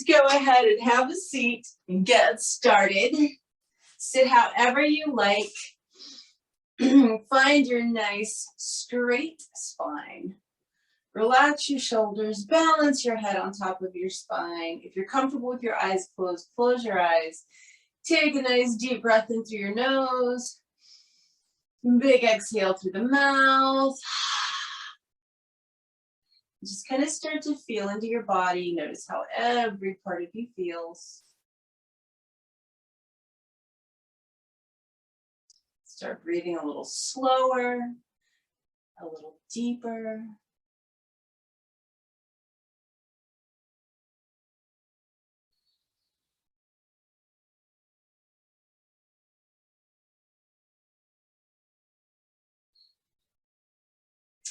let's go ahead and have a seat and get started. Sit however you like. Find your nice straight spine. Relax your shoulders, balance your head on top of your spine. If you're comfortable with your eyes closed, close your eyes. Take a nice deep breath in through your nose. Big exhale through the mouth. Just kind of start to feel into your body. Notice how every part of you feels. Start breathing a little slower, a little deeper.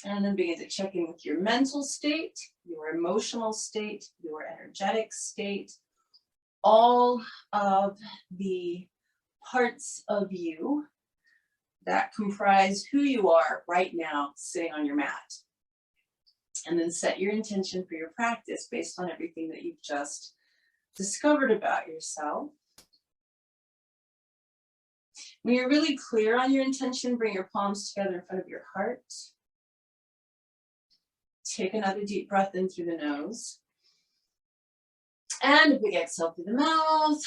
And then begin to check in with your mental state, your emotional state, your energetic state, all of the parts of you that comprise who you are right now sitting on your mat. And then set your intention for your practice based on everything that you've just discovered about yourself. When you're really clear on your intention, bring your palms together in front of your heart. Take another deep breath in through the nose. And a big exhale through the mouth.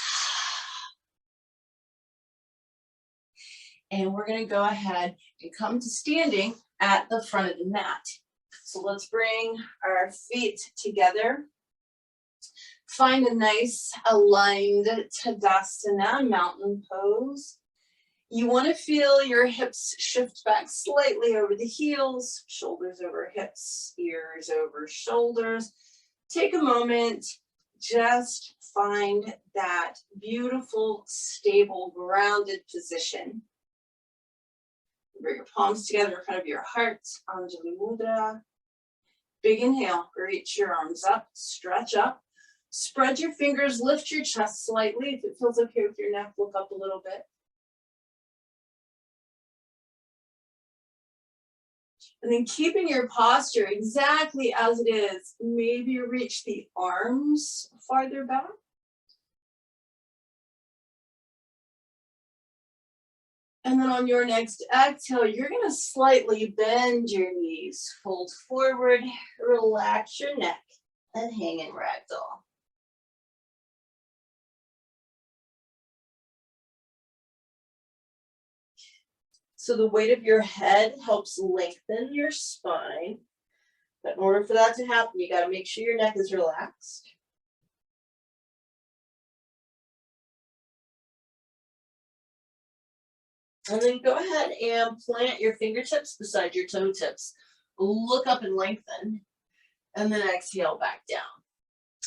And we're going to go ahead and come to standing at the front of the mat. So let's bring our feet together. Find a nice aligned Tadasana, mountain pose. You want to feel your hips shift back slightly over the heels, shoulders over hips, ears over shoulders. Take a moment, just find that beautiful, stable, grounded position. Bring your palms together in front of your heart, Anjali Mudra. Big inhale, reach your arms up, stretch up. Spread your fingers, lift your chest slightly. If it feels okay with your neck, look up a little bit. And then keeping your posture exactly as it is, maybe reach the arms farther back. And then on your next exhale, you're going to slightly bend your knees, fold forward, relax your neck, and hang in ragdoll. So the weight of your head helps lengthen your spine. But in order for that to happen, you got to make sure your neck is relaxed. And then go ahead and plant your fingertips beside your toe tips. Look up and lengthen. And then exhale back down.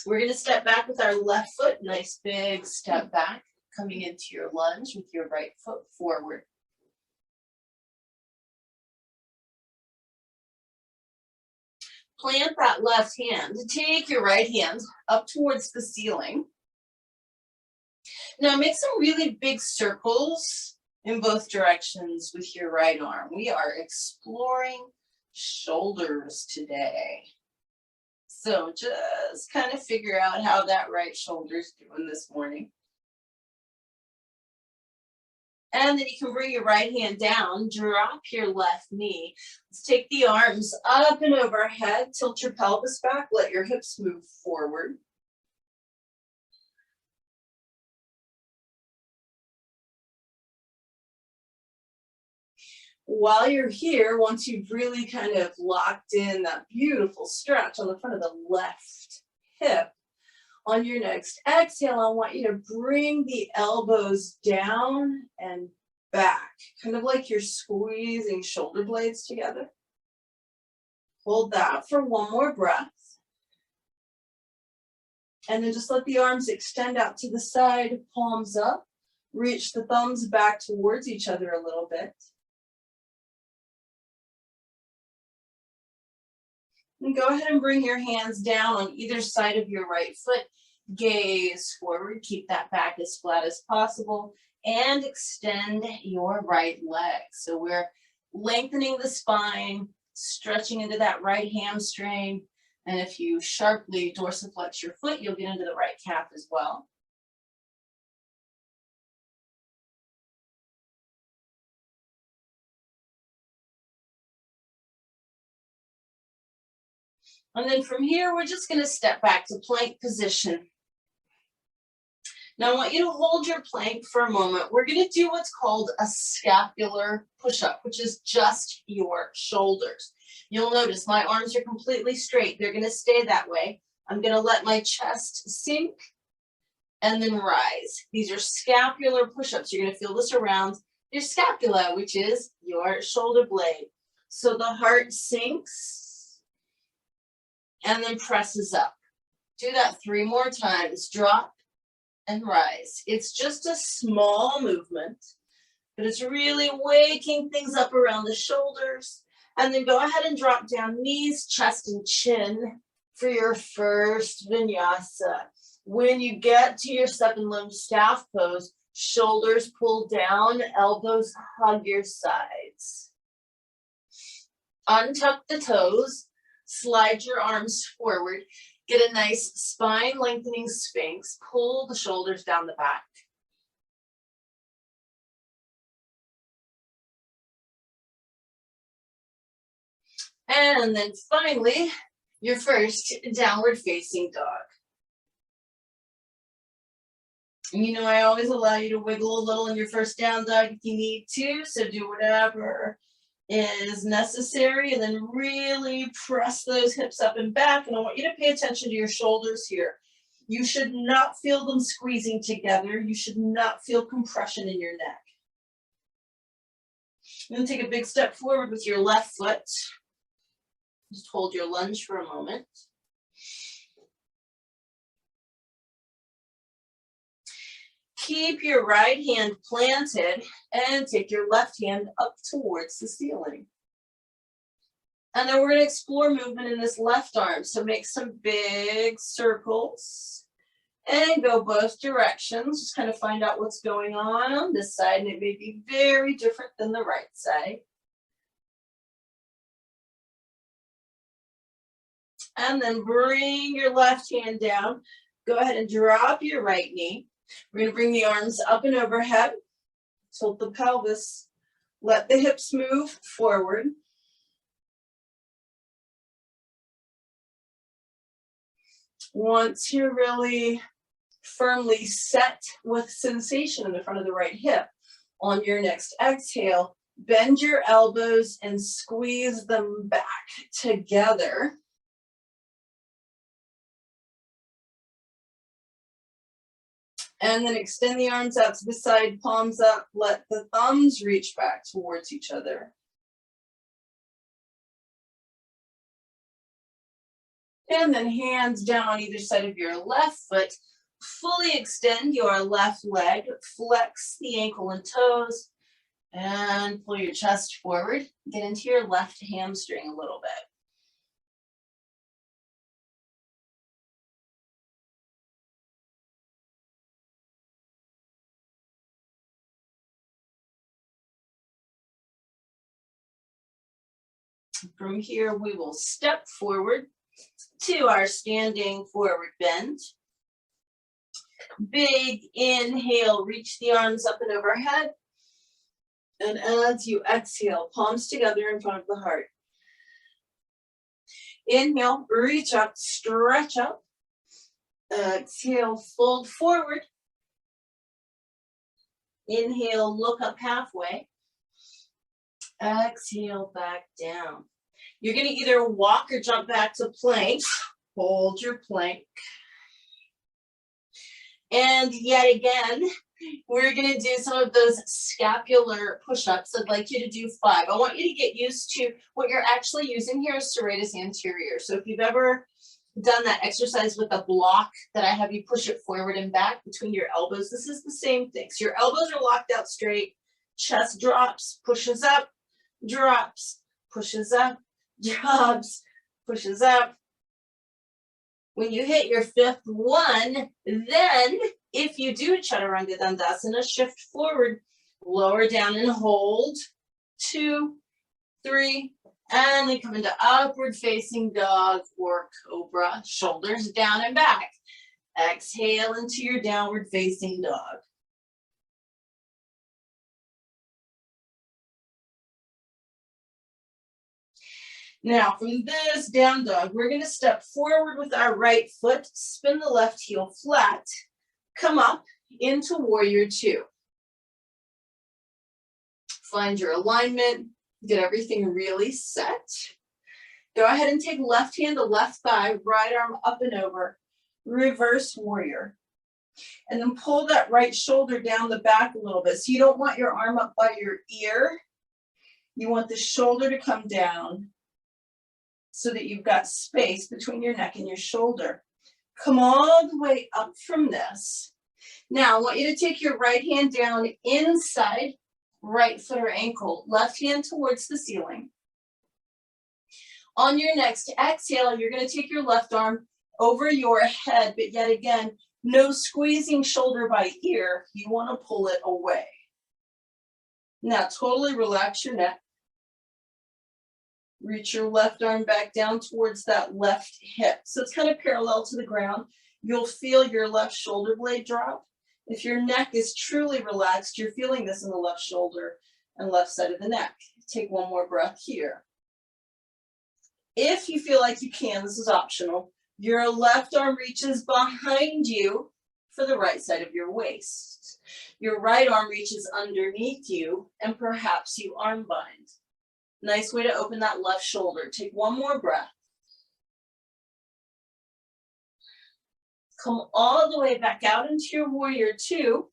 We're going to step back with our left foot. Nice big step back. Coming into your lunge with your right foot forward. Plant that left hand. Take your right hand up towards the ceiling. Now make some really big circles in both directions with your right arm. We are exploring shoulders today. So just kind of figure out how that right shoulder is doing this morning. And then you can bring your right hand down, drop your left knee. Let's take the arms up and overhead, tilt your pelvis back, let your hips move forward. While you're here, once you've really kind of locked in that beautiful stretch on the front of the left hip, on your next exhale, I want you to bring the elbows down and back, kind of like you're squeezing shoulder blades together. Hold that for one more breath. And then just let the arms extend out to the side, palms up. Reach the thumbs back towards each other a little bit. And go ahead and bring your hands down on either side of your right foot. Gaze forward, keep that back as flat as possible, and extend your right leg. So we're lengthening the spine, stretching into that right hamstring, And if you sharply dorsiflex your foot, you'll get into the right calf as well. And then from here, we're just going to step back to plank position. Now I want you to hold your plank for a moment. We're going to do what's called a scapular push-up, which is just your shoulders. You'll notice my arms are completely straight. They're going to stay that way. I'm going to let my chest sink and then rise. These are scapular push-ups. You're going to feel this around your scapula, which is your shoulder blade. So the heart sinks and then presses up. Do that 3 more times. Drop and rise. It's just a small movement, but it's really waking things up around the shoulders. And then go ahead and drop down, knees, chest, and chin for your first vinyasa. When you get to your 7-limb staff pose, shoulders pull down, elbows hug your sides. Untuck the toes, slide your arms forward, get a nice spine lengthening sphinx, pull the shoulders down the back. And then finally, your first downward facing dog. You know, I always allow you to wiggle a little in your first down dog if you need to, so do whatever is necessary, and then really press those hips up and back. And I want you to pay attention to your shoulders here. You should not feel them squeezing together. You should not feel compression in your neck. You're going to take a big step forward with your left foot. Just hold your lunge for a moment. Keep your right hand planted and take your left hand up towards the ceiling. And then we're going to explore movement in this left arm. So make some big circles and go both directions. Just kind of find out what's going on this side, and it may be very different than the right side. And then bring your left hand down. Go ahead and drop your right knee. We're going to bring the arms up and overhead. Tilt the pelvis. Let the hips move forward. Once you're really firmly set with sensation in the front of the right hip, on your next exhale, bend your elbows and squeeze them back together. And then extend the arms out to the side, palms up, let the thumbs reach back towards each other. And then hands down on either side of your left foot. Fully extend your left leg, flex the ankle and toes, and pull your chest forward. Get into your left hamstring a little bit. From here, we will step forward to our standing forward bend. Big inhale, reach the arms up and overhead. And as you exhale, palms together in front of the heart. Inhale, reach up, stretch up. Exhale, fold forward. Inhale, look up halfway. Exhale, back down. You're going to either walk or jump back to plank. Hold your plank. And yet again, we're going to do some of those scapular push-ups. I'd like you to do 5. I want you to get used to what you're actually using here is serratus anterior. So if you've ever done that exercise with a block that I have you push it forward and back between your elbows, this is the same thing. So your elbows are locked out straight, chest drops, pushes up, drops, pushes up, drops, pushes up. When you hit your 5th one, then if you do Chaturanga Dandasana, shift forward, lower down and hold. 2, 3, And then come into upward facing dog or cobra, shoulders down and back. Exhale into your downward facing dog. Now from this down dog, we're going to step forward with our right foot, spin the left heel flat, come up into warrior two. Find your alignment, get everything really set. Go ahead and take left hand to left thigh, right arm up and over, reverse warrior. And then pull that right shoulder down the back a little bit. So you don't want your arm up by your ear. You want the shoulder to come down so that you've got space between your neck and your shoulder. Come all the way up from this. Now I want you to take your right hand down inside right foot or ankle, left hand towards the ceiling. On your next exhale, you're going to take your left arm over your head, but yet again, no squeezing shoulder by ear. You want to pull it away. Now totally relax your neck. Reach your left arm back down towards that left hip. So it's kind of parallel to the ground. You'll feel your left shoulder blade drop. If your neck is truly relaxed, you're feeling this in the left shoulder and left side of the neck. Take one more breath here. If you feel like you can, this is optional, your left arm reaches behind you for the right side of your waist. Your right arm reaches underneath you and perhaps you arm bind. Nice way to open that left shoulder. Take one more breath. Come all the way back out into your warrior two.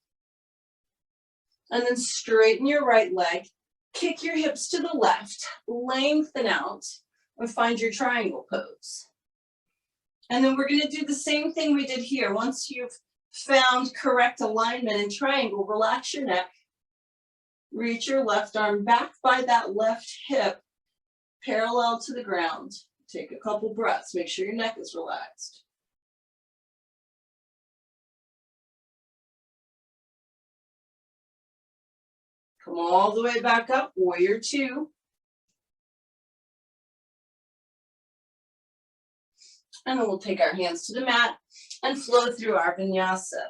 And then straighten your right leg. Kick your hips to the left. Lengthen out and find your triangle pose. And then we're going to do the same thing we did here. Once you've found correct alignment in triangle, relax your neck. Reach your left arm back by that left hip, parallel to the ground. Take a couple breaths. Make sure your neck is relaxed. Come all the way back up, warrior two. And then we'll take our hands to the mat and flow through our vinyasa.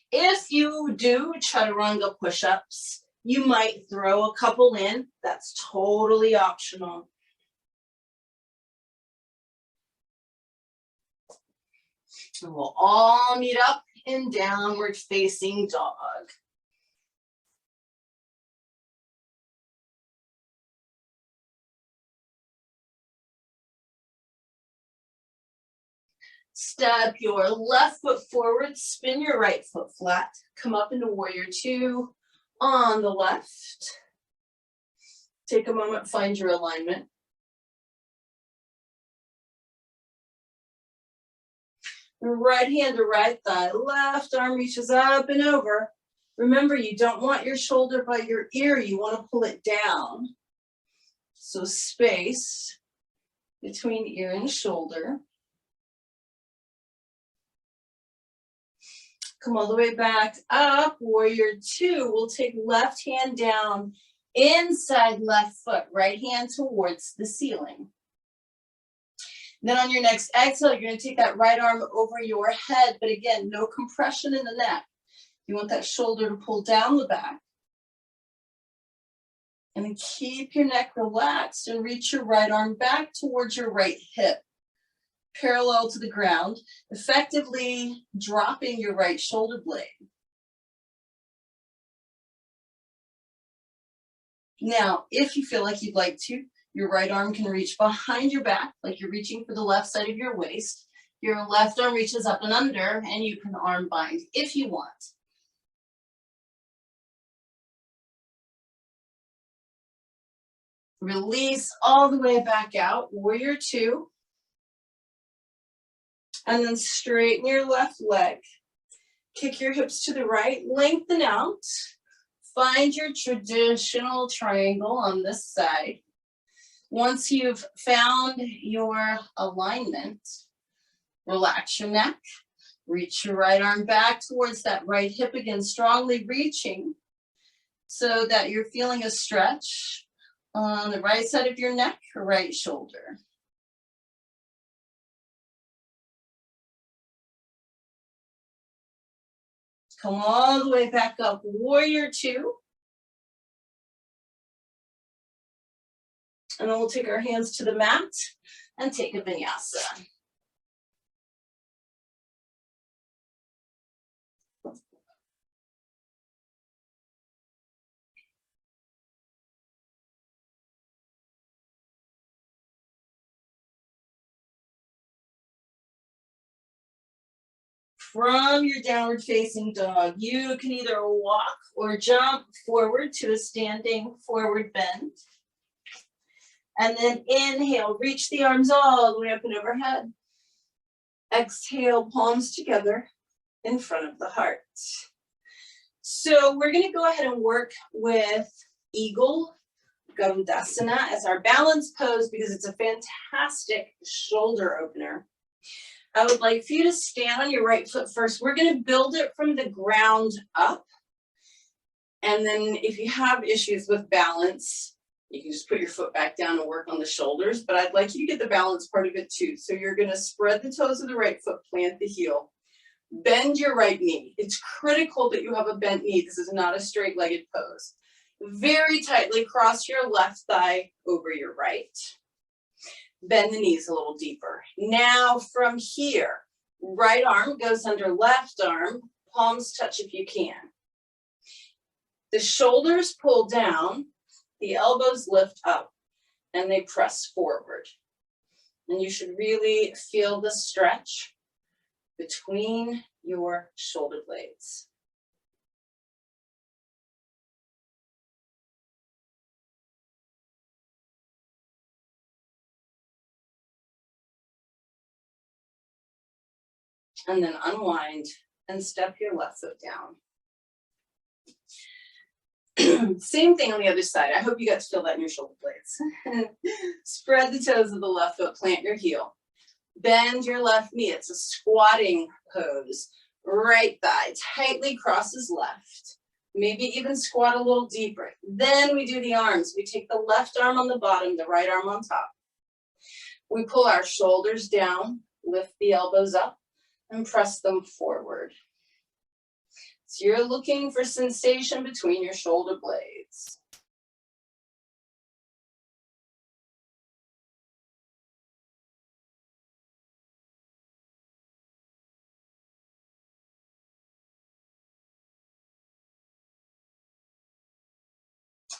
If you do chaturanga push-ups, you might throw a couple in. That's totally optional. And we'll all meet up in downward facing dog. Step your left foot forward, spin your right foot flat, come up into warrior two on the left. Take a moment, find your alignment. Right hand to right thigh, left arm reaches up and over. Remember, you don't want your shoulder by your ear, you want to pull it down. So space between ear and shoulder. Come all the way back up, warrior two. We'll take left hand down inside left foot, right hand towards the ceiling. Then on your next exhale, you're going to take that right arm over your head, but again, no compression in the neck. You want that shoulder to pull down the back. And then keep your neck relaxed and reach your right arm back towards your right hip, parallel to the ground, effectively dropping your right shoulder blade. Now, if you feel like you'd like to, your right arm can reach behind your back, like you're reaching for the left side of your waist. Your left arm reaches up and under, and you can arm bind if you want. Release all the way back out, warrior two. And then straighten your left leg. Kick your hips to the right, lengthen out. Find your traditional triangle on this side. Once you've found your alignment, relax your neck. Reach your right arm back towards that right hip again, strongly reaching so that you're feeling a stretch on the right side of your neck, right shoulder. Come all the way back up, warrior two. And then we'll take our hands to the mat and take a vinyasa. From your downward facing dog, you can either walk or jump forward to a standing forward bend. And then inhale, reach the arms all the way up and overhead. Exhale, palms together in front of the heart. So we're gonna go ahead and work with Eagle Garudasana as our balance pose because it's a fantastic shoulder opener. I would like for you to stand on your right foot first. We're gonna build it from the ground up. And then if you have issues with balance, you can just put your foot back down and work on the shoulders, but I'd like you to get the balance part of it too. So you're gonna spread the toes of the right foot, plant the heel, bend your right knee. It's critical that you have a bent knee. This is not a straight-legged pose. Very tightly cross your left thigh over your right. Bend the knees a little deeper. Now from here, right arm goes under left arm, palms touch if you can. The shoulders pull down, the elbows lift up, and they press forward. And you should really feel the stretch between your shoulder blades. And then unwind and step your left foot down. Same thing on the other side. I hope you got to feel that in your shoulder blades. Spread the toes of the left foot, plant your heel. Bend your left knee. It's a squatting pose. Right thigh tightly crosses left. Maybe even squat a little deeper. Then we do the arms. We take the left arm on the bottom, the right arm on top. We pull our shoulders down, lift the elbows up, and press them forward. So you're looking for sensation between your shoulder blades.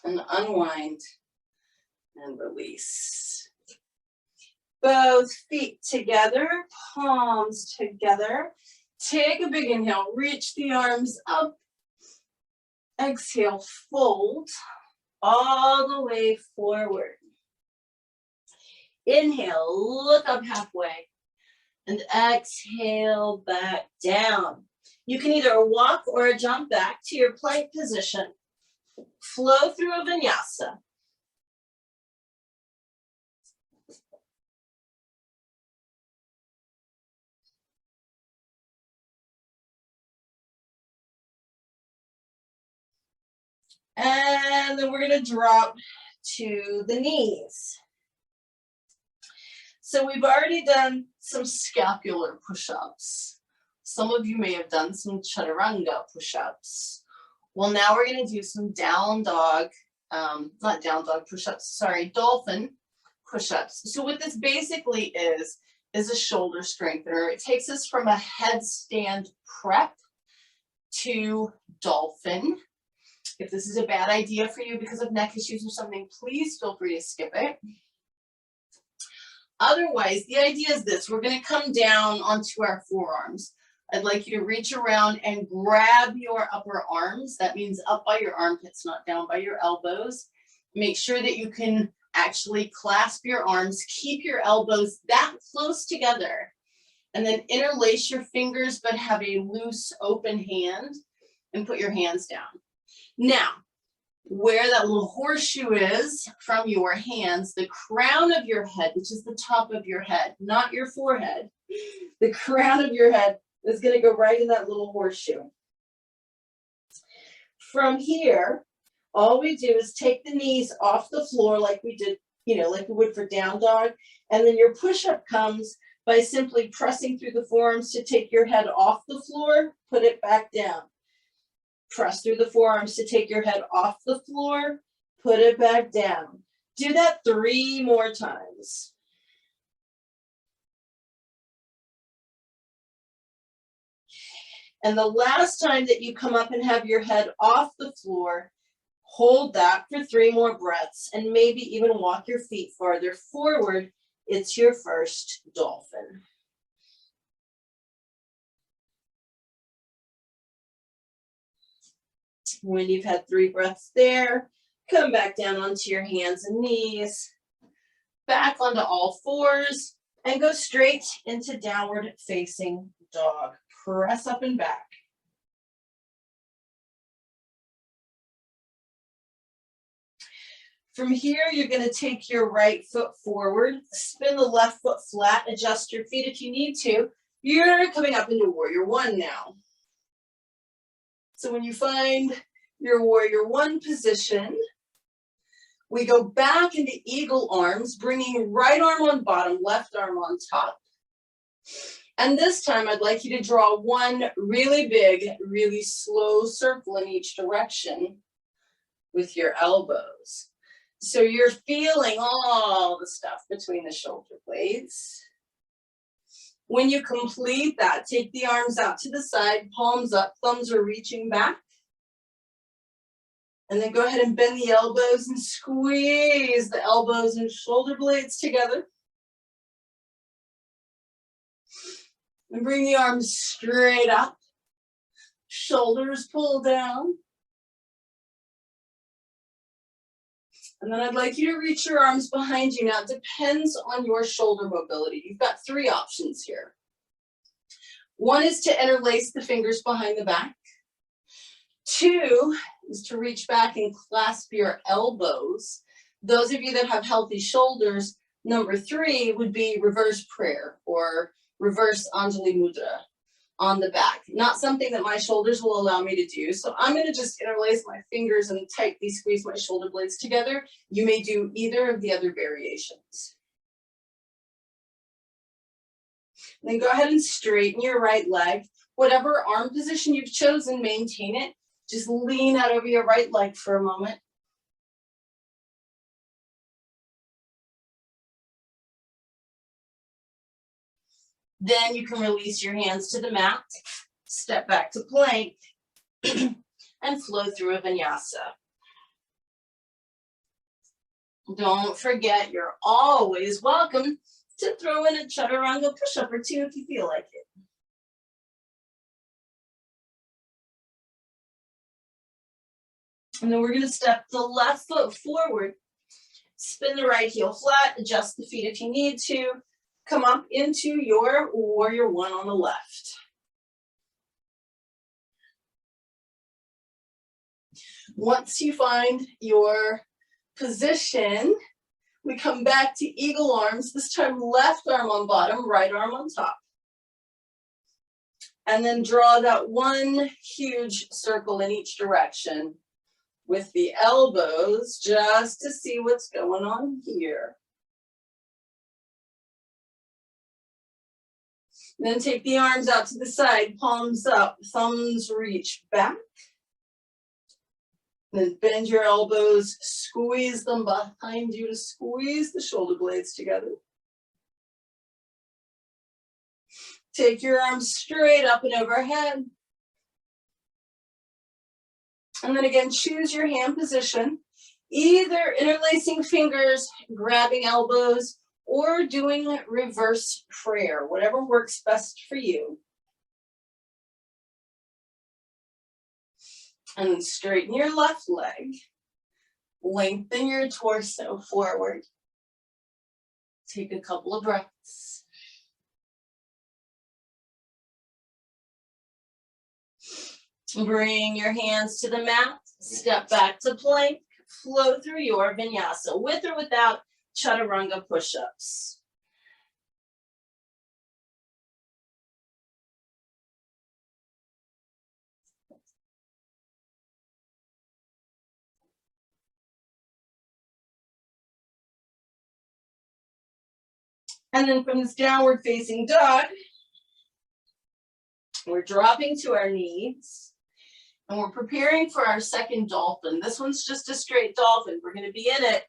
And unwind and release. Both feet together, palms together. Take a big inhale, reach the arms up. Exhale, fold all the way forward. Inhale, look up halfway. And exhale, back down. You can either walk or jump back to your plank position. Flow through a vinyasa. And then we're going to drop to the knees. So we've already done some scapular push-ups. Some of you may have done some chaturanga push-ups. Well, now we're going to do some down dog, not down dog push-ups, sorry, dolphin push-ups. So what this basically is a shoulder strengthener. It takes us from a headstand prep to dolphin. If this is a bad idea for you because of neck issues or something, please feel free to skip it. Otherwise, the idea is this. We're going to come down onto our forearms. I'd like you to reach around and grab your upper arms. That means up by your armpits, not down by your elbows. Make sure that you can actually clasp your arms. Keep your elbows that close together. And then interlace your fingers, but have a loose, open hand. And put your hands down. Now, where that little horseshoe is from your hands, the crown of your head, which is the top of your head, not your forehead, the crown of your head is going to go right in that little horseshoe. From here, All we do is take the knees off the floor like we did, like we would for down dog. And then your push-up comes by simply pressing through the forearms to take your head off the floor, put it back down. Press through the forearms to take your head off the floor, put it back down. Do that 3 more times. And the last time that you come up and have your head off the floor, hold that for 3 more breaths and maybe even walk your feet farther forward. It's your first dolphin. When you've had 3 breaths there, come back down onto your hands and knees, back onto all fours, and go straight into downward facing dog. Press up and back. From here, you're going to take your right foot forward, spin the left foot flat, adjust your feet if you need to. You're coming up into Warrior One now. So when you find your Warrior One position, we go back into Eagle Arms, bringing right arm on bottom, left arm on top. And this time I'd like you to draw one really big, really slow circle in each direction with your elbows. So you're feeling all the stuff between the shoulder blades. When you complete that, take the arms out to the side, palms up, thumbs are reaching back. And then go ahead and bend the elbows and squeeze the elbows and shoulder blades together. And bring the arms straight up. Shoulders pull down. And then I'd like you to reach your arms behind you. Now, it depends on your shoulder mobility. You've got 3 options here. One is to interlace the fingers behind the back. 2 is to reach back and clasp your elbows. Those of you that have healthy shoulders, number 3 would be reverse prayer or reverse Anjali Mudra on the back. Not something that my shoulders will allow me to do. So I'm going to just interlace my fingers and tightly squeeze my shoulder blades together. You may do either of the other variations. And then go ahead and straighten your right leg. Whatever arm position you've chosen, maintain it. Just lean out over your right leg for a moment. Then you can release your hands to the mat, step back to plank, and flow through a vinyasa. Don't forget, you're always welcome to throw in a chaturanga push-up or 2 if you feel like it. And then we're going to step the left foot forward, spin the right heel flat, adjust the feet if you need to. Come up into your Warrior One on the left. Once you find your position, we come back to Eagle Arms, this time left arm on bottom, right arm on top. And then draw that one huge circle in each direction with the elbows just to see what's going on here. Then take the arms out to the side, palms up, thumbs reach back. Then bend your elbows, squeeze them behind you to squeeze the shoulder blades together. Take your arms straight up and overhead. And then again, choose your hand position, either interlacing fingers, grabbing elbows, or doing reverse prayer, whatever works best for you. And straighten your left leg, lengthen your torso forward. Take a couple of breaths. Bring your hands to the mat, step back to plank, flow through your vinyasa with or without chaturanga push-ups. And then from this downward facing dog, we're dropping to our knees and we're preparing for our second dolphin. This one's just a straight dolphin. We're going to be in it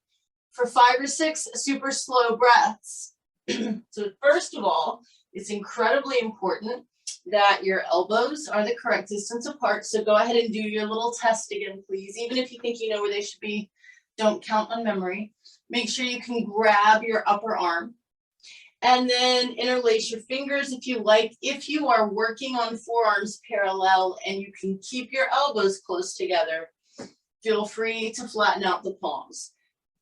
for 5 or 6 super slow breaths. So first of all, it's incredibly important that your elbows are the correct distance apart. So go ahead and do your little test again, please. Even if you think you know where they should be, don't count on memory. Make sure you can grab your upper arm. And then interlace your fingers if you like. If you are working on forearms parallel and you can keep your elbows close together, feel free to flatten out the palms.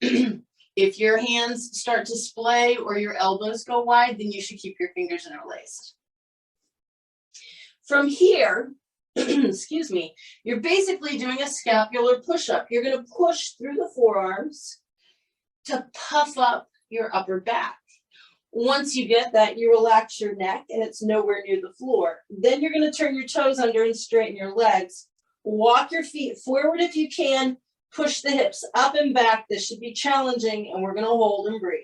If your hands start to splay or your elbows go wide, then you should keep your fingers interlaced. From here, excuse me, you're basically doing a scapular push-up. You're going to push through the forearms to puff up your upper back. Once you get that, you relax your neck and it's nowhere near the floor. Then you're going to turn your toes under and straighten your legs. Walk your feet forward if you can. Push the hips up and back. This should be challenging, and we're going to hold and breathe.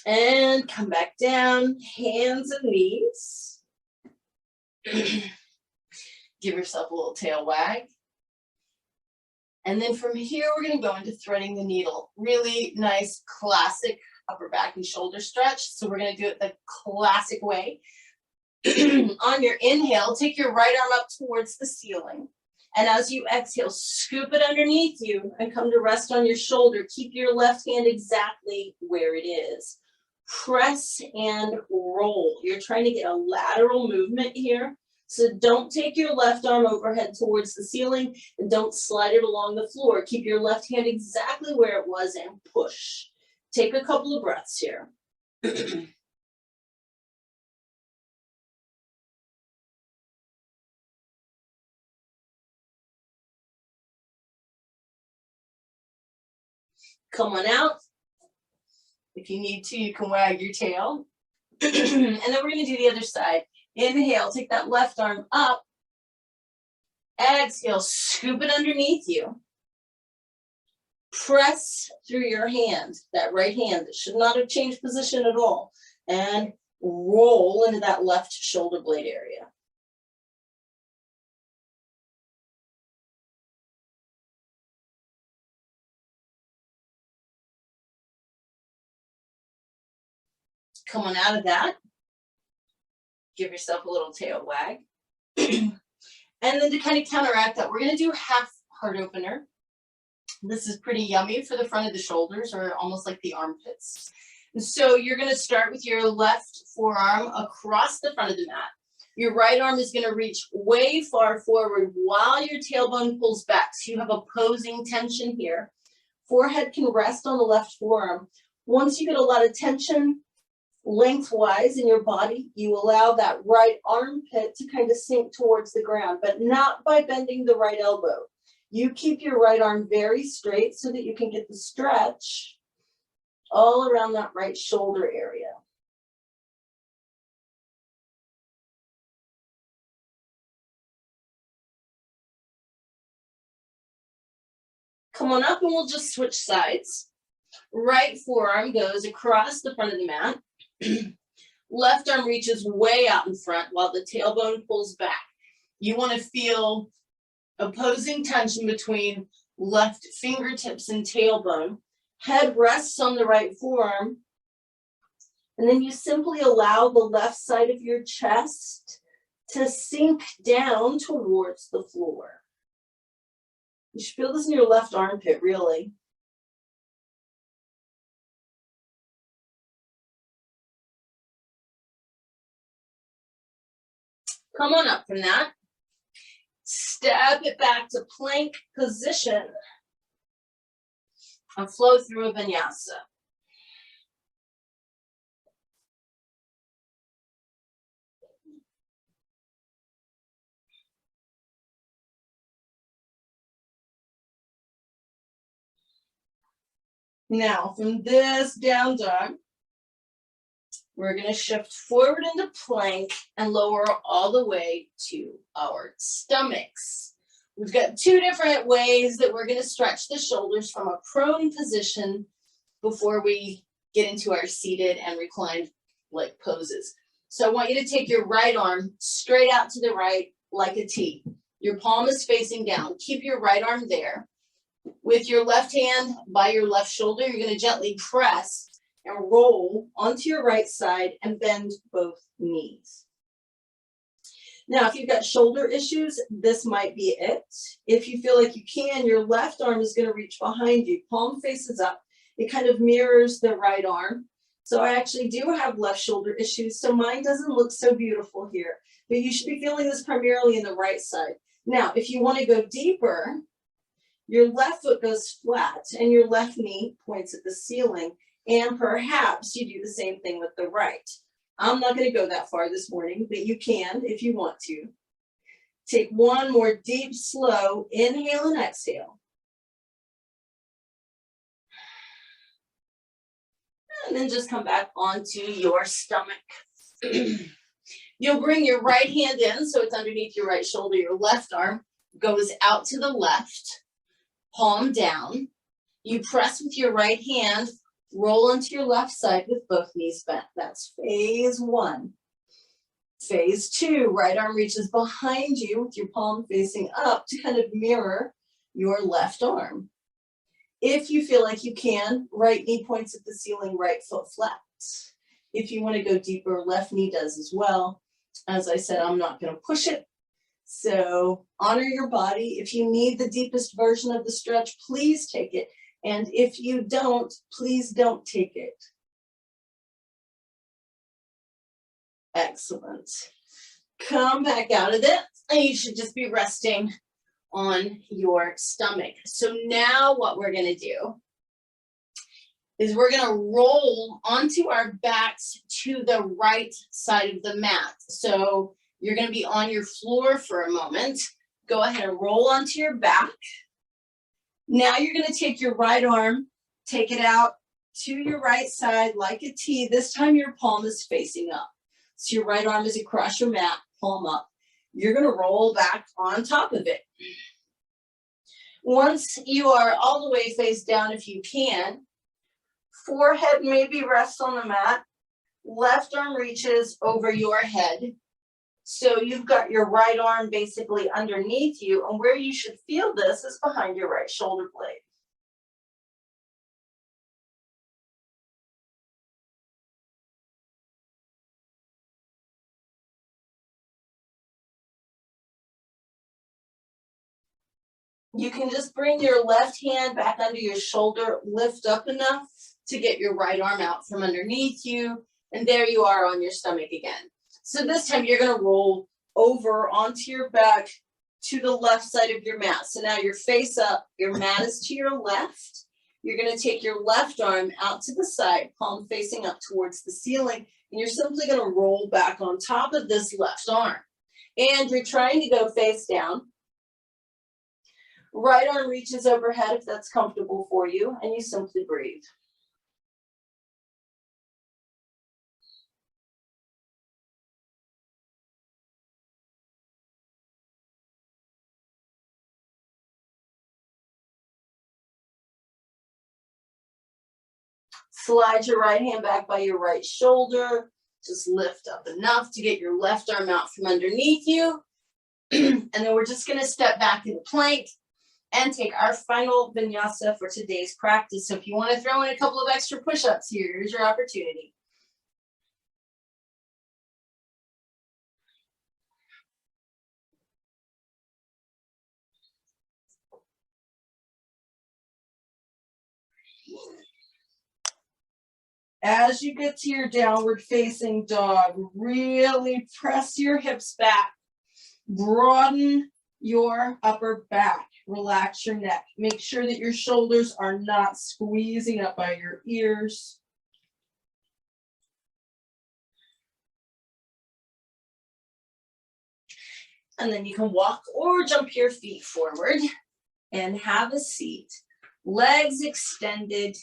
And come back down, hands and knees. Give yourself a little tail wag. And then from here, we're going to go into threading the needle. Really nice, classic upper back and shoulder stretch. So we're going to do it the classic way. On your inhale, take your right arm up towards the ceiling. And as you exhale, scoop it underneath you and come to rest on your shoulder. Keep your left hand exactly where it is. Press and roll. You're trying to get a lateral movement here. So don't take your left arm overhead towards the ceiling and don't slide it along the floor. Keep your left hand exactly where it was and push. Take a couple of breaths here. Come on out. If you need to, you can wag your tail. And then we're going to do the other side. Inhale, take that left arm up. Exhale, scoop it underneath you. Press through your hand, that right hand. It should not have changed position at all. And roll into that left shoulder blade area. Come on out of that. Give yourself a little tail wag. And then to kind of counteract that, we're going to do half heart opener. This is pretty yummy for the front of the shoulders, or almost like the armpits. And so you're going to start with your left forearm across the front of the mat. Your right arm is going to reach way far forward while your tailbone pulls back. So you have opposing tension here. Forehead can rest on the left forearm. Once you get a lot of tension lengthwise in your body, you allow that right armpit to kind of sink towards the ground, but not by bending the right elbow. You keep your right arm very straight so that you can get the stretch all around that right shoulder area. Come on up and we'll just switch sides. Right forearm goes across the front of the mat. Left arm reaches way out in front while the tailbone pulls back. You want to feel opposing tension between left fingertips and tailbone. Head rests on the right forearm. And then you simply allow the left side of your chest to sink down towards the floor. You should feel this in your left armpit, really. Come on up from that. Step it back to plank position and flow through a vinyasa. Now, from this down dog, we're going to shift forward into plank and lower all the way to our stomachs. We've got two different ways that we're going to stretch the shoulders from a prone position before we get into our seated and reclined like poses. So I want you to take your right arm straight out to the right like a T. Your palm is facing down. Keep your right arm there. With your left hand by your left shoulder, you're going to gently press and roll onto your right side and bend both knees. Now, if you've got shoulder issues, this might be it. If you feel like you can, your left arm is going to reach behind you. Palm faces up. It kind of mirrors the right arm. So I actually do have left shoulder issues, so mine doesn't look so beautiful here. But you should be feeling this primarily in the right side. Now, if you want to go deeper, your left foot goes flat and your left knee points at the ceiling. And perhaps you do the same thing with the right. I'm not going to go that far this morning, but you can if you want to. Take one more deep, slow inhale and exhale. And then just come back onto your stomach. You'll bring your right hand in so it's underneath your right shoulder. Your left arm goes out to the left, palm down. You press with your right hand, roll onto your left side with both knees bent. That's phase one. Phase two, right arm reaches behind you with your palm facing up to kind of mirror your left arm. If you feel like you can, right knee points at the ceiling, right foot flat. If you want to go deeper, left knee does as well. As I said, I'm not going to push it. So honor your body. If you need the deepest version of the stretch, please take it. And if you don't, please don't take it. Excellent. Come back out of it, and you should just be resting on your stomach. So now what we're going to do is we're going to roll onto our backs to the right side of the mat. So you're going to be on your floor for a moment. Go ahead and roll onto your back. Now you're going to take your right arm, take it out to your right side like a T. This time your palm is facing up. So your right arm is across your mat, palm up. You're going to roll back on top of it. Once you are all the way face down, if you can, forehead maybe rests on the mat. Left arm reaches over your head. So you've got your right arm basically underneath you, and where you should feel this is behind your right shoulder blade. You can just bring your left hand back under your shoulder, lift up enough to get your right arm out from underneath you, and there you are on your stomach again. So this time you're going to roll over onto your back to the left side of your mat. So now you're face up, your mat is to your left. You're going to take your left arm out to the side, palm facing up towards the ceiling, and you're simply going to roll back on top of this left arm. And you're trying to go face down. Right arm reaches overhead if that's comfortable for you, and you simply breathe. Slide your right hand back by your right shoulder. Just lift up enough to get your left arm out from underneath you. And then we're just going to step back into plank and take our final vinyasa for today's practice. So if you want to throw in a couple of extra push-ups here, here's your opportunity. As you get to your downward facing dog, really press your hips back. Broaden your upper back. Relax your neck. Make sure that your shoulders are not squeezing up by your ears. And then you can walk or jump your feet forward and have a seat. Legs extended,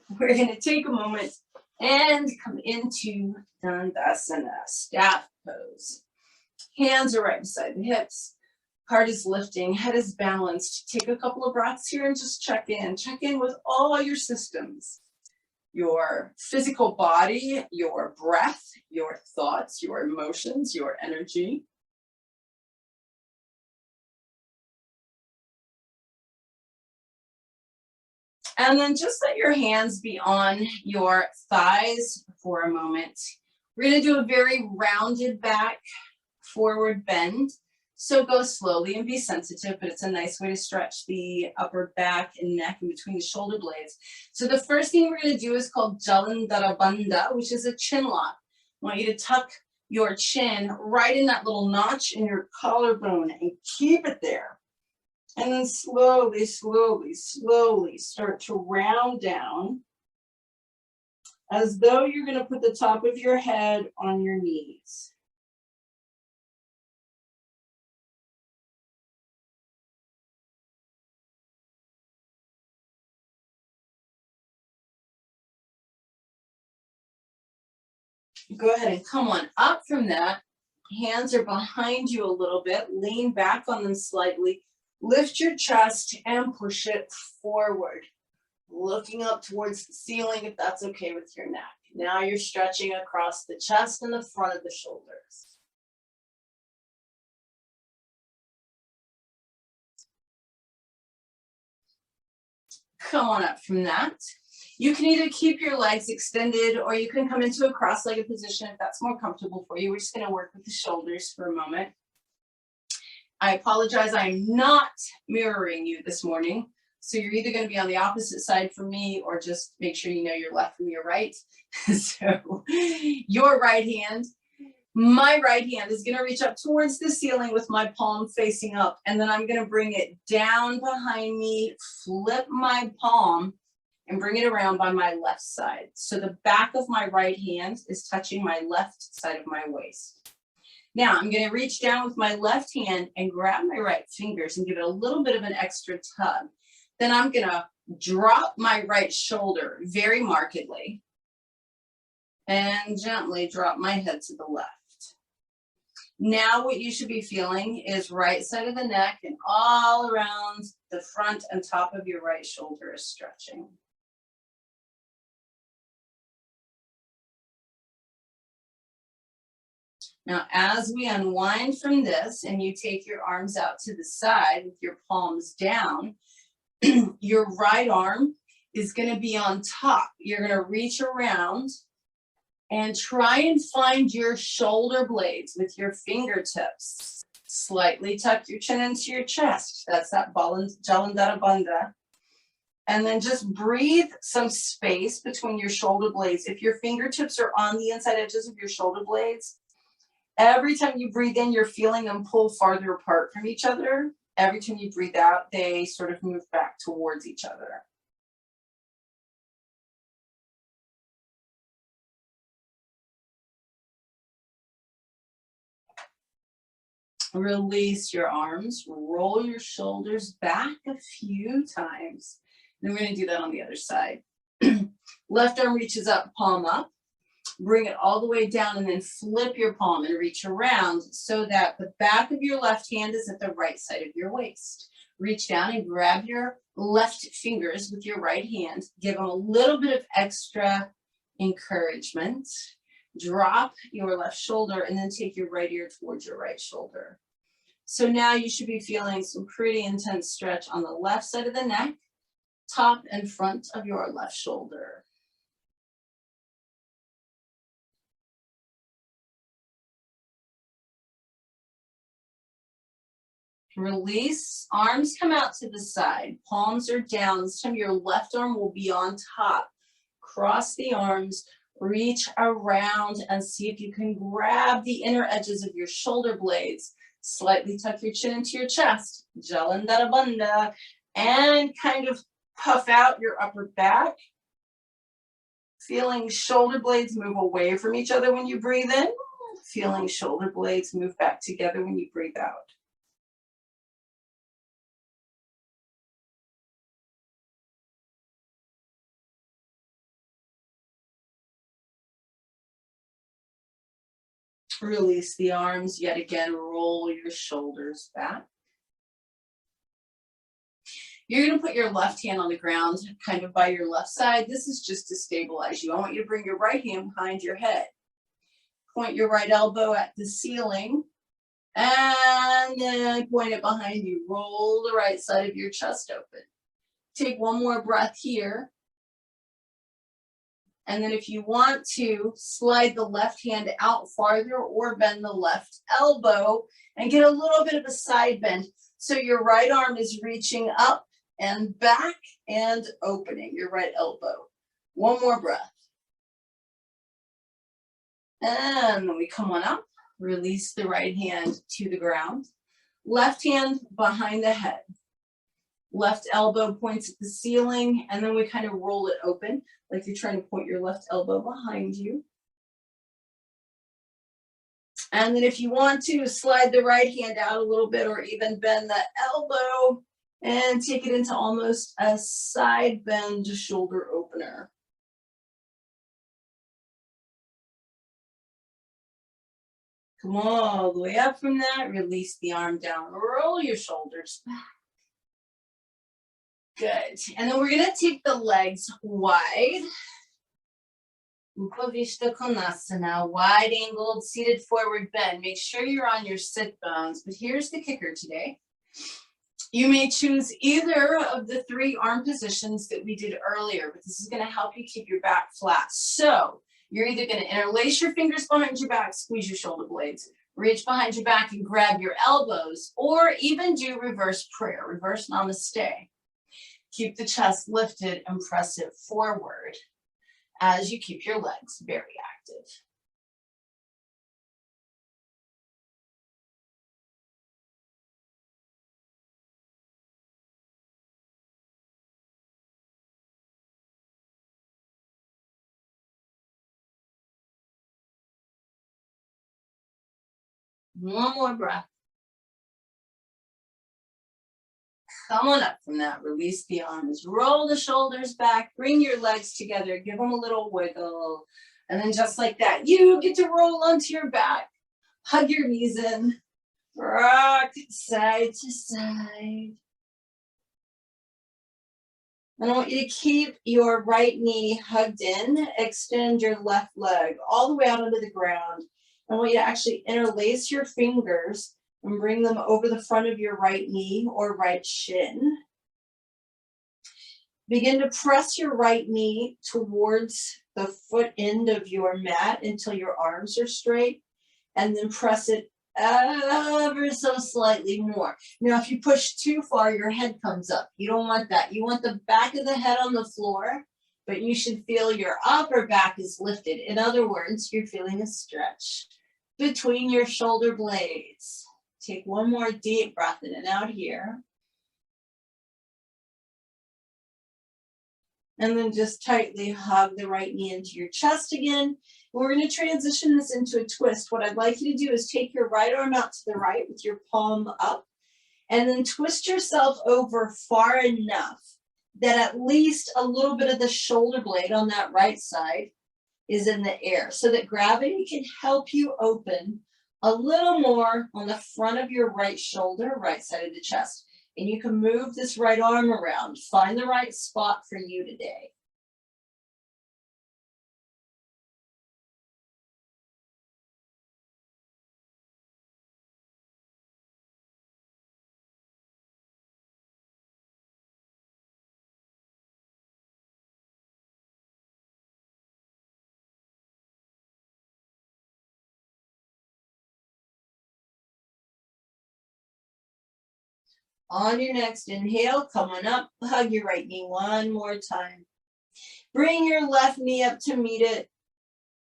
we're going to take a moment and come into Dandasana, staff pose. Hands are right beside the hips. Heart is lifting, head is balanced. Take a couple of breaths here and just check in. Check in with all your systems. Your physical body, your breath, your thoughts, your emotions, your energy. And then just let your hands be on your thighs for a moment. We're going to do a very rounded back forward bend. So go slowly and be sensitive, but it's a nice way to stretch the upper back and neck in between the shoulder blades. So the first thing we're going to do is called Jalandhara Bandha, which is a chin lock. I want you to tuck your chin right in that little notch in your collarbone and keep it there. And then slowly, slowly, slowly start to round down as though you're going to put the top of your head on your knees. Go ahead and come on up from that. Hands are behind you a little bit. Lean back on them slightly. Lift your chest and push it forward. Looking up towards the ceiling if that's okay with your neck. Now you're stretching across the chest and the front of the shoulders. Come on up from that. You can either keep your legs extended or you can come into a cross-legged position if that's more comfortable for you. We're just going to work with the shoulders for a moment. I apologize, I'm not mirroring you this morning. So you're either going to be on the opposite side from me or just make sure you know your left from your right. So your right hand, my right hand is going to reach up towards the ceiling with my palm facing up. And then I'm going to bring it down behind me, flip my palm, and bring it around by my left side. So the back of my right hand is touching my left side of my waist. Now I'm going to reach down with my left hand and grab my right fingers and give it a little bit of an extra tug. Then I'm going to drop my right shoulder very markedly and gently drop my head to the left. Now what you should be feeling is right side of the neck and all around the front and top of your right shoulder is stretching. Now, as we unwind from this and you take your arms out to the side with your palms down, your right arm is going to be on top. You're going to reach around and try and find your shoulder blades with your fingertips. Slightly tuck your chin into your chest. That's that Jalandhara Bandha. And then just breathe some space between your shoulder blades. If your fingertips are on the inside edges of your shoulder blades, every time you breathe in, you're feeling them pull farther apart from each other. Every time you breathe out, they sort of move back towards each other. Release your arms, roll your shoulders back a few times. Then we're going to do that on the other side. Left arm reaches up, palm up. Bring it all the way down and then flip your palm and reach around so that the back of your left hand is at the right side of your waist. Reach down and grab your left fingers with your right hand. Give them a little bit of extra encouragement. Drop your left shoulder and then take your right ear towards your right shoulder. So now you should be feeling some pretty intense stretch on the left side of the neck, top and front of your left shoulder. Release, arms come out to the side, palms are down. This time your left arm will be on top. Cross the arms, reach around and see if you can grab the inner edges of your shoulder blades. Slightly tuck your chin into your chest, Jalandhara Bandha, and kind of puff out your upper back. Feeling shoulder blades move away from each other when you breathe in. Feeling shoulder blades move back together when you breathe out. Release the arms. Yet again, roll your shoulders back. You're going to put your left hand on the ground, kind of by your left side. This is just to stabilize you. I want you to bring your right hand behind your head. Point your right elbow at the ceiling. And then point it behind you. Roll the right side of your chest open. Take one more breath here. And then if you want to, slide the left hand out farther or bend the left elbow and get a little bit of a side bend. So your right arm is reaching up and back and opening your right elbow. One more breath. And then we come on up, release the right hand to the ground. Left hand behind the head. Left elbow points at the ceiling, and then we kind of roll it open, like you're trying to point your left elbow behind you. And then if you want to, slide the right hand out a little bit or even bend the elbow and take it into almost a side bend shoulder opener. Come all the way up from that, release the arm down, roll your shoulders back. Good, and then we're gonna take the legs wide. Upavishta Konasana, wide angled, seated forward bend. Make sure you're on your sit bones, but here's the kicker today. You may choose either of the 3 arm positions that we did earlier, but this is gonna help you keep your back flat. So you're either gonna interlace your fingers behind your back, squeeze your shoulder blades, reach behind your back and grab your elbows, or even do reverse prayer, reverse namaste. Keep the chest lifted and press it forward as you keep your legs very active. One more breath. Come on up from that, release the arms, roll the shoulders back, bring your legs together, give them a little wiggle. And then just like that, you get to roll onto your back, hug your knees in, rock side to side. And I want you to keep your right knee hugged in, extend your left leg all the way out onto the ground. I want you to actually interlace your fingers and bring them over the front of your right knee or right shin. Begin to press your right knee towards the foot end of your mat until your arms are straight, and then press it ever so slightly more. Now, if you push too far, your head comes up. You don't want that. You want the back of the head on the floor, but you should feel your upper back is lifted. In other words, you're feeling a stretch between your shoulder blades. Take one more deep breath in and out here. And then just tightly hug the right knee into your chest again. We're going to transition this into a twist. What I'd like you to do is take your right arm out to the right with your palm up, and then twist yourself over far enough that at least a little bit of the shoulder blade on that right side is in the air, so that gravity can help you open a little more on the front of your right shoulder, right side of the chest. And you can move this right arm around. Find the right spot for you today. On your next inhale, come on up, hug your right knee one more time. Bring your left knee up to meet it.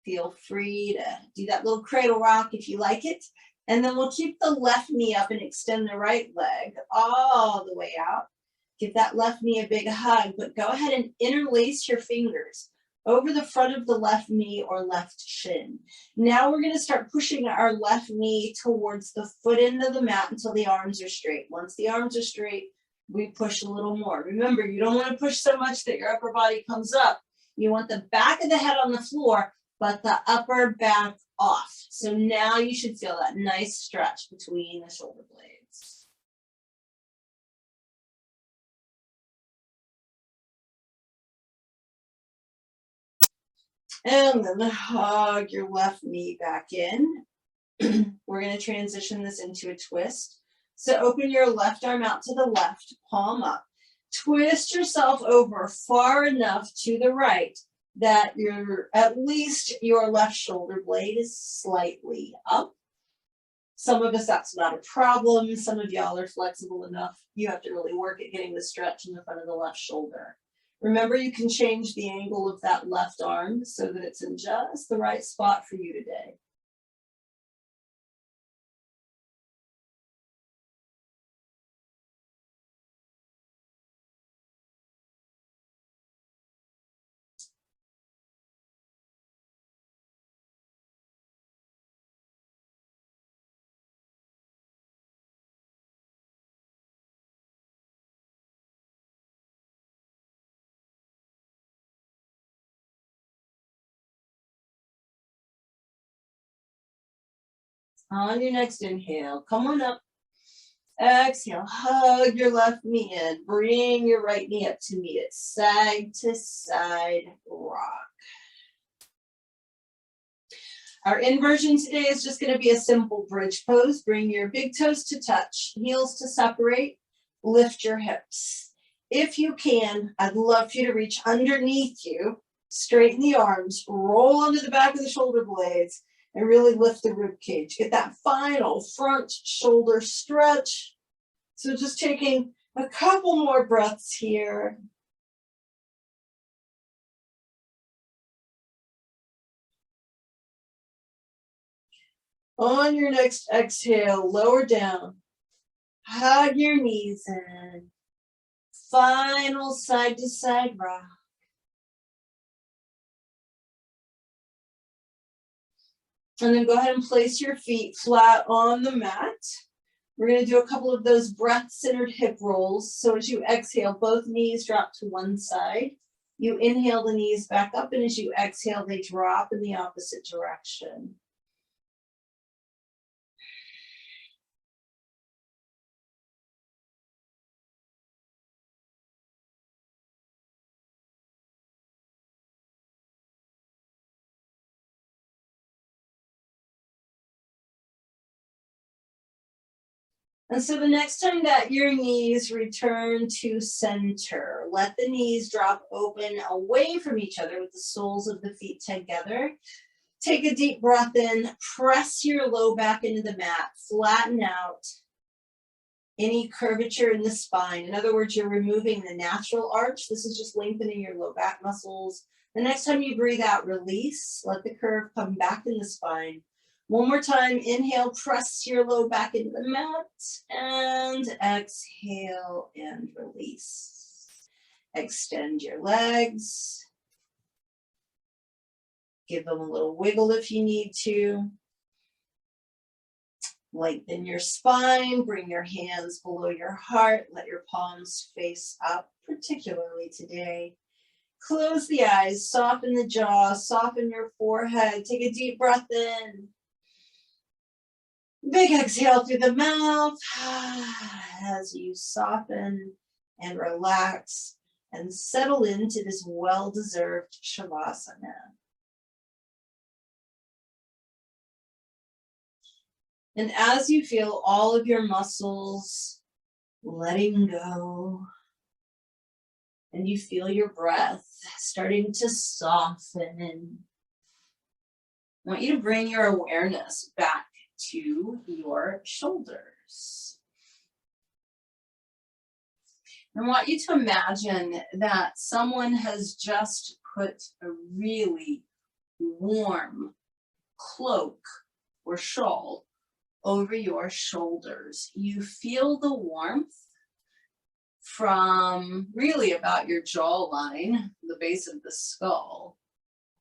Feel free to do that little cradle rock if you like it. And then we'll keep the left knee up and extend the right leg all the way out. Give that left knee a big hug, but go ahead and interlace your fingers over the front of the left knee or left shin. Now we're going to start pushing our left knee towards the foot end of the mat until the arms are straight. Once the arms are straight, we push a little more. Remember, you don't want to push so much that your upper body comes up. You want the back of the head on the floor, but the upper back off. So now you should feel that nice stretch between the shoulder blades. And then hug your left knee back in. We're going to transition this into a twist. So open your left arm out to the left, palm up. Twist yourself over far enough to the right that at least your left shoulder blade is slightly up. Some of us, that's not a problem. Some of y'all are flexible enough. You have to really work at getting the stretch in the front of the left shoulder. Remember, you can change the angle of that left arm so that it's in just the right spot for you today. On your next inhale, come on up. Exhale, hug your left knee in. Bring your right knee up to meet it. Side to side rock. Our inversion today is just going to be a simple bridge pose. Bring your big toes to touch, heels to separate, lift your hips. If you can, I'd love for you to reach underneath you, straighten the arms, roll onto the back of the shoulder blades, and really lift the rib cage. Get that final front shoulder stretch. So just taking a couple more breaths here. On your next exhale, lower down. Hug your knees in. Final side to side rock. And then go ahead and place your feet flat on the mat. We're going to do a couple of those breath-centered hip rolls. So as you exhale, both knees drop to one side. You inhale the knees back up, and as you exhale, they drop in the opposite direction. And so the next time that your knees return to center, let the knees drop open away from each other with the soles of the feet together. Take a deep breath in, press your low back into the mat, flatten out any curvature in the spine. In other words, you're removing the natural arch. This is just lengthening your low back muscles. The next time you breathe out, release, let the curve come back in the spine. One more time, inhale, press your low back into the mat, and exhale and release. Extend your legs. Give them a little wiggle if you need to. Lengthen your spine, bring your hands below your heart, let your palms face up, particularly today. Close the eyes, soften the jaw, soften your forehead, take a deep breath in. Big exhale through the mouth as you soften and relax and settle into this well-deserved Shavasana. And as you feel all of your muscles letting go, and you feel your breath starting to soften, I want you to bring your awareness back to your shoulders. I want you to imagine that someone has just put a really warm cloak or shawl over your shoulders. You feel the warmth from really about your jawline, the base of the skull,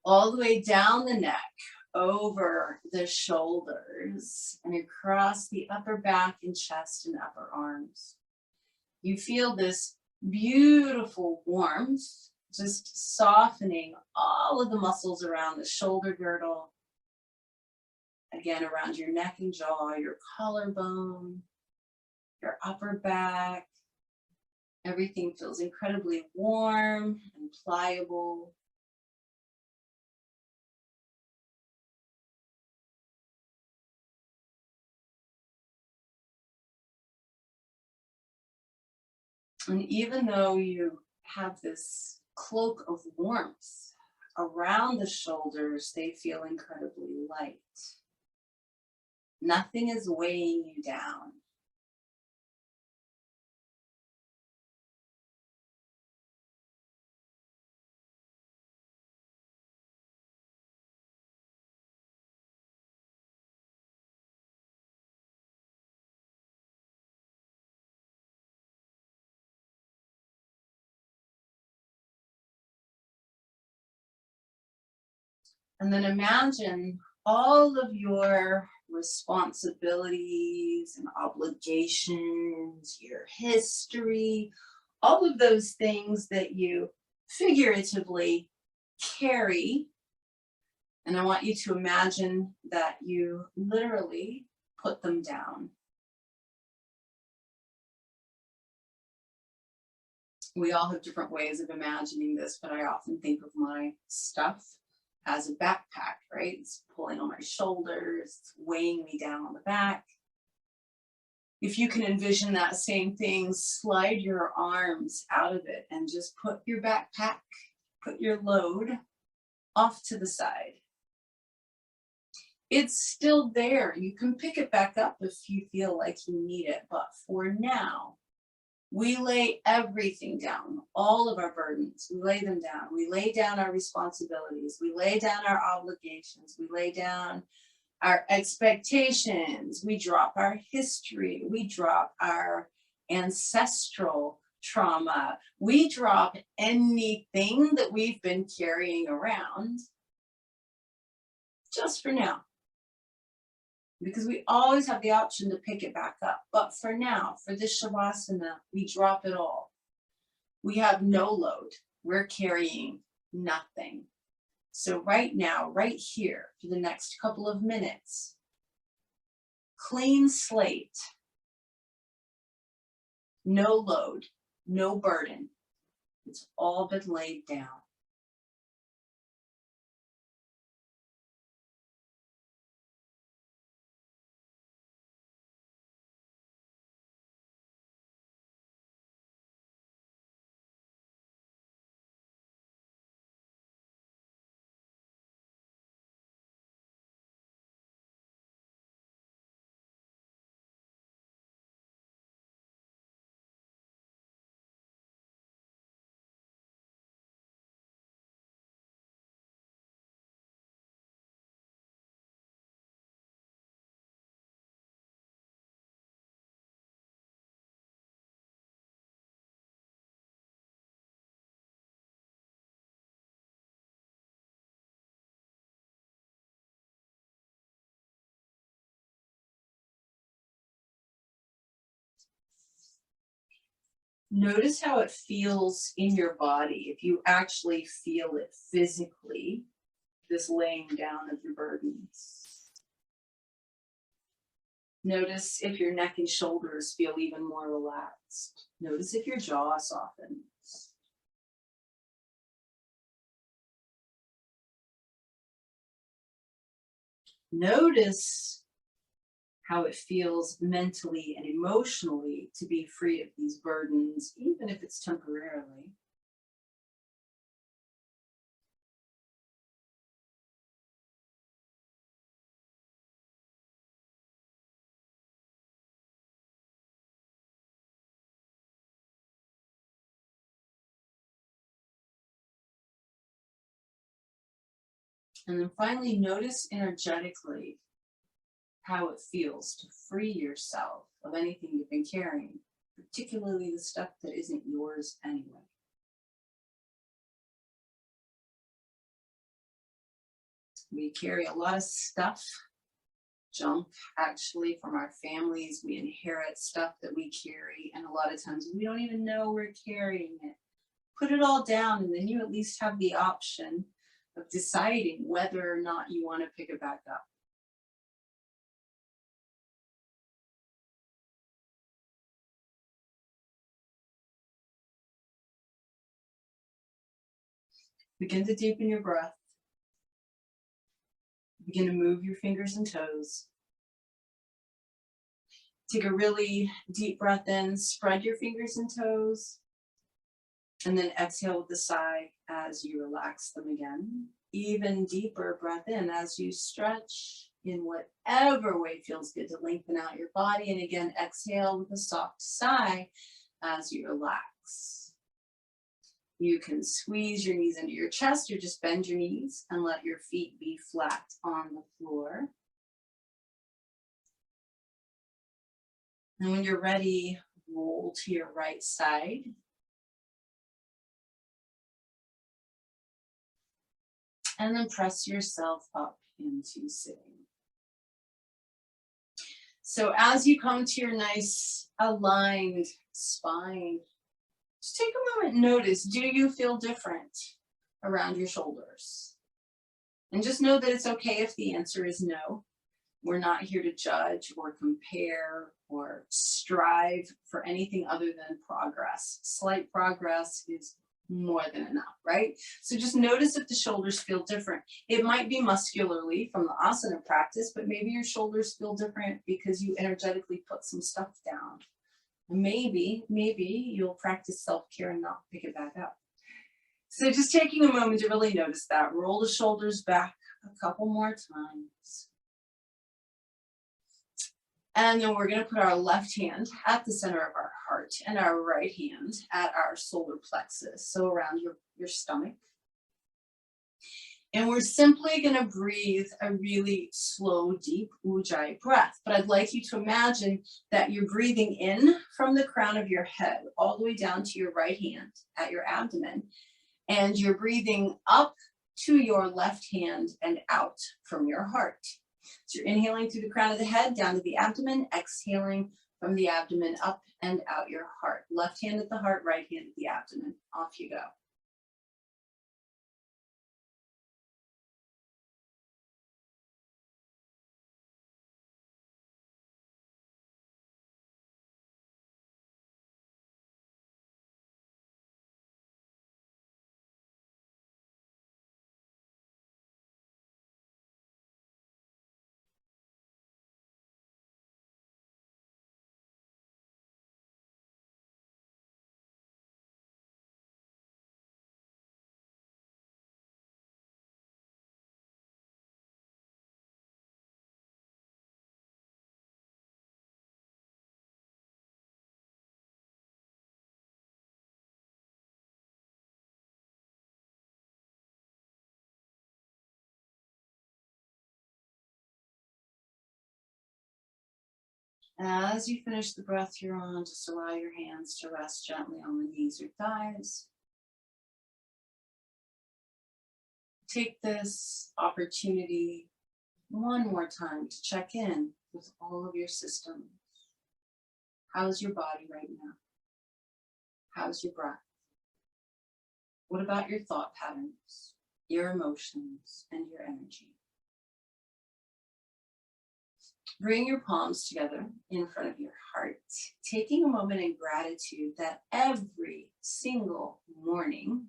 all the way down the neck, over the shoulders, and across the upper back and chest and upper arms. You feel this beautiful warmth Just softening all of the muscles around the shoulder girdle. Again, around your neck and jaw, your collarbone, your upper back. Everything feels incredibly warm and pliable. And even though you have this cloak of warmth around the shoulders, they feel incredibly light. Nothing is weighing you down. And then imagine all of your responsibilities and obligations, your history, all of those things that you figuratively carry. And I want you to imagine that you literally put them down. We all have different ways of imagining this, but I often think of my stuff as a backpack, right? It's pulling on my shoulders, it's weighing me down on the back. If you can envision that same thing, slide your arms out of it and just put your backpack, put your load off to the side. It's still there. You can pick it back up if you feel like you need it, but for now, we lay everything down, all of our burdens, we lay them down. We lay down our responsibilities. We lay down our obligations. We lay down our expectations. We drop our history. We drop our ancestral trauma. We drop anything that we've been carrying around just for now. Because we always have the option to pick it back up. But for now, for this Shavasana, we drop it all. We have no load. We're carrying nothing. So right now, right here, for the next couple of minutes, clean slate, no load, no burden. It's all been laid down. Notice how it feels in your body. If you actually feel it physically, this laying down of your burdens. Notice if your neck and shoulders feel even more relaxed. Notice if your jaw softens. Notice how it feels mentally and emotionally to be free of these burdens, even if it's temporarily. And then finally, notice energetically how it feels to free yourself of anything you've been carrying, particularly the stuff that isn't yours anyway. We carry a lot of stuff, junk actually from our families. We inherit stuff that we carry, and a lot of times we don't even know we're carrying it. put it all down, and then you at least have the option of deciding whether or not you want to pick it back up. Begin to deepen your breath. Begin to move your fingers and toes. Take a really deep breath in, spread your fingers and toes, and then exhale with a sigh as you relax them again. Even deeper breath in as you stretch in whatever way feels good to lengthen out your body. And again, exhale with a soft sigh as you relax. You can squeeze your knees into your chest or just bend your knees and let your feet be flat on the floor. And when you're ready, roll to your right side. And then press yourself up into sitting. So as you come to your nice aligned spine, just take a moment and notice, do you feel different around your shoulders? And just know that it's okay if the answer is no. We're not here to judge or compare or strive for anything other than progress. Slight progress is more than enough, right? So just notice if the shoulders feel different. It might be muscularly from the asana practice, but maybe your shoulders feel different because you energetically put some stuff down. Maybe you'll practice self-care and not pick it back up. So just taking a moment to really notice that. Roll the shoulders back a couple more times. And then we're going to put our left hand at the center of our heart and our right hand at our solar plexus, so around your stomach. And we're simply going to breathe a really slow, deep Ujjayi breath. But I'd like you to imagine that you're breathing in from the crown of your head all the way down to your right hand at your abdomen. And you're breathing up to your left hand and out from your heart. So you're inhaling through the crown of the head down to the abdomen, exhaling from the abdomen up and out your heart. Left hand at the heart, right hand at the abdomen. Off you go. As you finish the breath you're on, just allow your hands to rest gently on the knees or thighs. Take this opportunity one more time to check in with all of your systems. How's your body right now? How's your breath? What about your thought patterns, your emotions, and your energy? Bring your palms together in front of your heart, taking a moment in gratitude that every single morning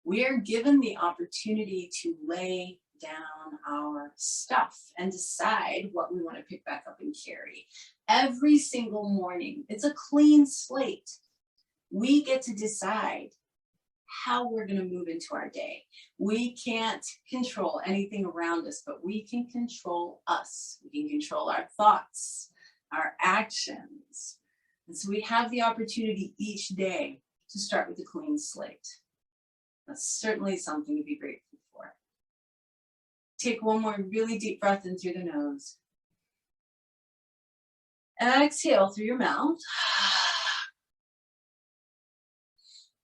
we are given the opportunity to lay down our stuff and decide what we want to pick back up and carry. Every single morning, it's a clean slate. We get to decide how we're going to move into our day. We can't control anything around us, but we can control us. We can control our thoughts, our actions. And so we have the opportunity each day to start with a clean slate. That's certainly something to be grateful for. Take one more really deep breath in through the nose. And exhale through your mouth.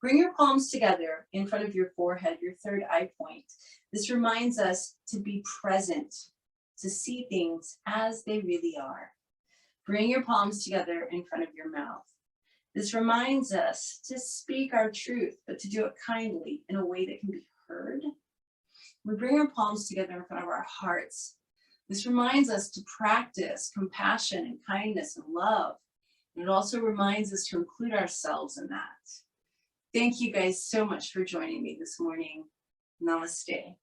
Bring your palms together in front of your forehead, your third eye point. This reminds us to be present, to see things as they really are. Bring your palms together in front of your mouth. This reminds us to speak our truth, but to do it kindly in a way that can be heard. We bring our palms together in front of our hearts. This reminds us to practice compassion and kindness and love. And it also reminds us to include ourselves in that. Thank you guys so much for joining me this morning. Namaste.